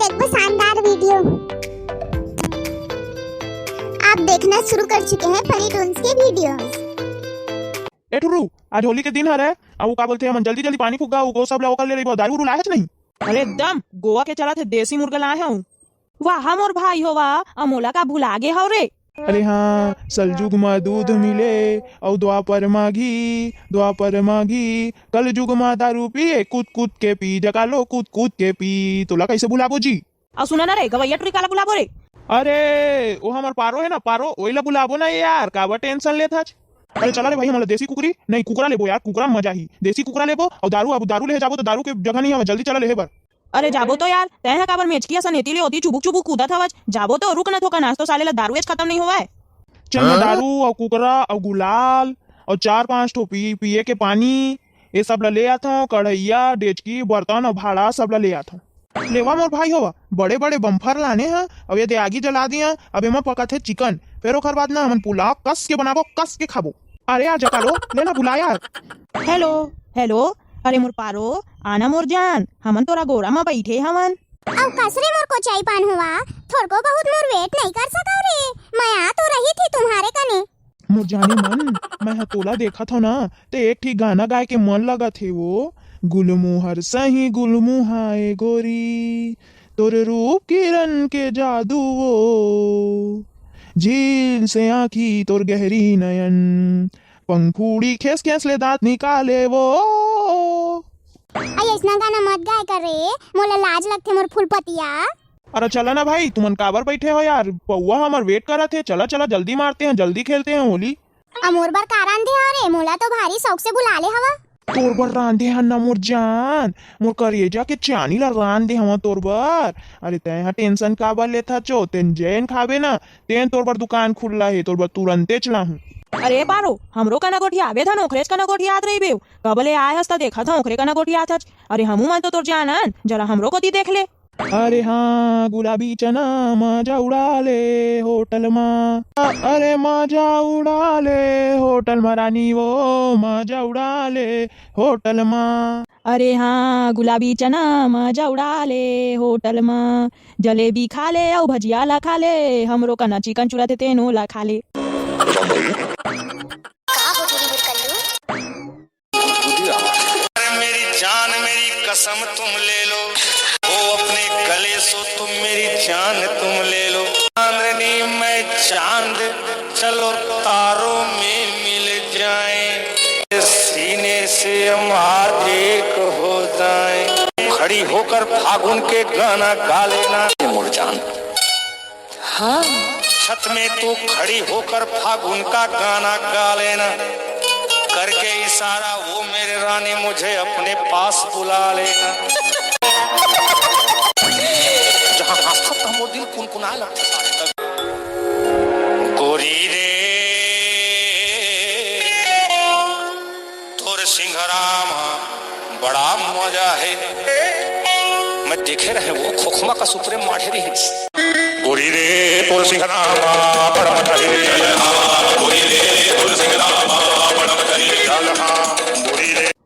देखो शानदार वीडियो। आप देखना शुरू कर चुके हैं फनी टून्स के वीडियोस। ए ठुरू, आज होली के दिन हरे अब का बोलते हैं जल्दी जल्दी पानी फुग्गा वो सब लोग कर ले रही दारू लाए नहीं। अरे एकदम गोवा के चला थे देसी मुर्गा लाए हूँ। वाह मोर भाई हो वाह, अमोला का भुला गे हो रे। अरे हाँ, सलजुग में दूध मिले और द्वापर माघी कल जुग में दारू पिए कूद कूद के पी जगा लो कूद कूद के पी। तोला कैसे बुलाबो जी? और सुना ना रे गवैया टुरी काला बुलाबो रे। अरे वो हमार पारो है ना, पारो वही ला बुलाबो ना यार, काबर टेंशन लेता। अरे चला रे भाई, हमारा देसी कुकरी नहीं कुकरा लेबो यार, कुकरा में मजा ही। देसी कुकरा लेबो और दारू, अब दारू ले जाबो तो दारू के जगह नहीं है, जल्दी चला ले बर। अरे जाबो तो यार तय काबर मेचकिया सनेती ले होती चुबुक चुबुक कूदा था वज। जाबो तो रुक ना थोका नाच तो साले ला दारू एज खत्म नहीं हुआ है। चल मैं दारू और कुकरा और गुलाल और 4-5 ठो पिए के पानी ये सब ला ले आता हूँ। कढ़ैया डेचकी बर्तन और भाड़ा सब ला ले आता हूँ। लेवा मोर भाई होवा, बड़े बड़े बम्फर लाने हैं। अब ये आगी जला दिया, अब एमा पका थे चिकन, फिर ओकर बाद ना हम पुलाव कस के बनाबो, कस के खाबो। अरे यार जका लो लेना बुला यार। हेलो हेलो, अरे मोर पारो आना मोर जान, हमन तोरा गोरा में बैठे हमन। अब कसरे मोर को चाय पान हुआ, थोड़को बहुत मोर वेट नहीं कर सका रे। मैं आ तो रही थी तुम्हारे कने। मोर जाने मन, मैं हतोला देखा था ना तो एक ठीक गाना गाए के मन लगा थे वो। गुलमुहर सही गुलमुहाए गोरी, तोर रूप किरण के जादू वो, झील से आँखी तोर गहरी नयन, पंखुड़ी खेस खेस ले दांत निकाले वो। अरे इतना गाना मत गाय कर रे, मोला लाज लगथे मोर फूलपतिया। अरे चला ना भाई, तुमन काबर बैठे हो यार, पौवा हमार वेट करा थे। चला चला जल्दी मारते हैं, जल्दी खेलते हैं होली। अमोर बर कारण दे रे, मोला तो भारी शौक से बुला ले हवा। तोर बर रांधे हन ना मोर जान, मोर करेजा के चानी ला रांधे हवा तोर बर। अरे तय टेंशन काबर लेथा चो, तेन जैन खाबे ना तेन तोर बर दुकान खुल्ला है, तोर बर तुरंते चला हूँ। अरे पारो हमरो कना गोठी आवे था, नोखरेज कना गोठी याद रही बेव। कबले आए हस्ता देखा था ओखरे कना गोठी आता। अरे हमू मन तो तोर जानन, जरा हमरो कोती देख ले। अरे हाँ, गुलाबी चना मजा उड़ा ले होटल में। अरे मजा उड़ा ले होटल में रानी वो, मजा उड़ा ले होटल में। अरे हाँ गुलाबी चना मजा उड़ा ले होटल में, जलेबी खा ले और भजिया ला खा ले, हमरो कना चिकन चुरा थे तेनो ला खा ले। मेरी जान मेरी कसम तुम ले लो, वो अपने गले सो तुम मेरी जान तुम ले लो। चांदनी मैं चांद चलो तारों में मिल जाएं, सीने से हम आज एक हो जाएं। खड़ी होकर फागुन के गाना गा लेना मुरझान। हाँ छत में तू खड़ी होकर फागुन का गाना गा लेना, करके इशारा वो मेरे रानी मुझे अपने पास बुला लेना। जहाँ हंसता था वो दिल कुनकुनाए लगता सारे तक। गोरी रे तोर सिंघरामा बड़ा मजा है, मैं देखे रहे वो खोखमा का सुप्रीम माठेरी है। गोरी रे तोर सिंघरामा बड़ा मजा है, गोरी रे तोर सिंघरामा बड़ा मजा है।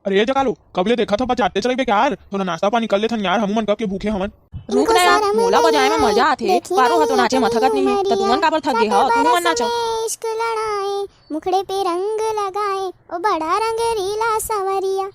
अरे ये जगा लो, कबले देखा था बचाते चले बे यार, थोड़ा नाश्ता पानी कर ले थन यार, हम मन कब के भूखे हमन। रुक ना यार, मोला बजाए में मजा आथे, पारो हतो नाचे मथकत नहीं है, तो तुमन काबर थक गे हो, तुम मन नाचो। इश्क लड़ाए मुखड़े पे रंग लगाए, ओ बड़ा रंग रीला सवरिया।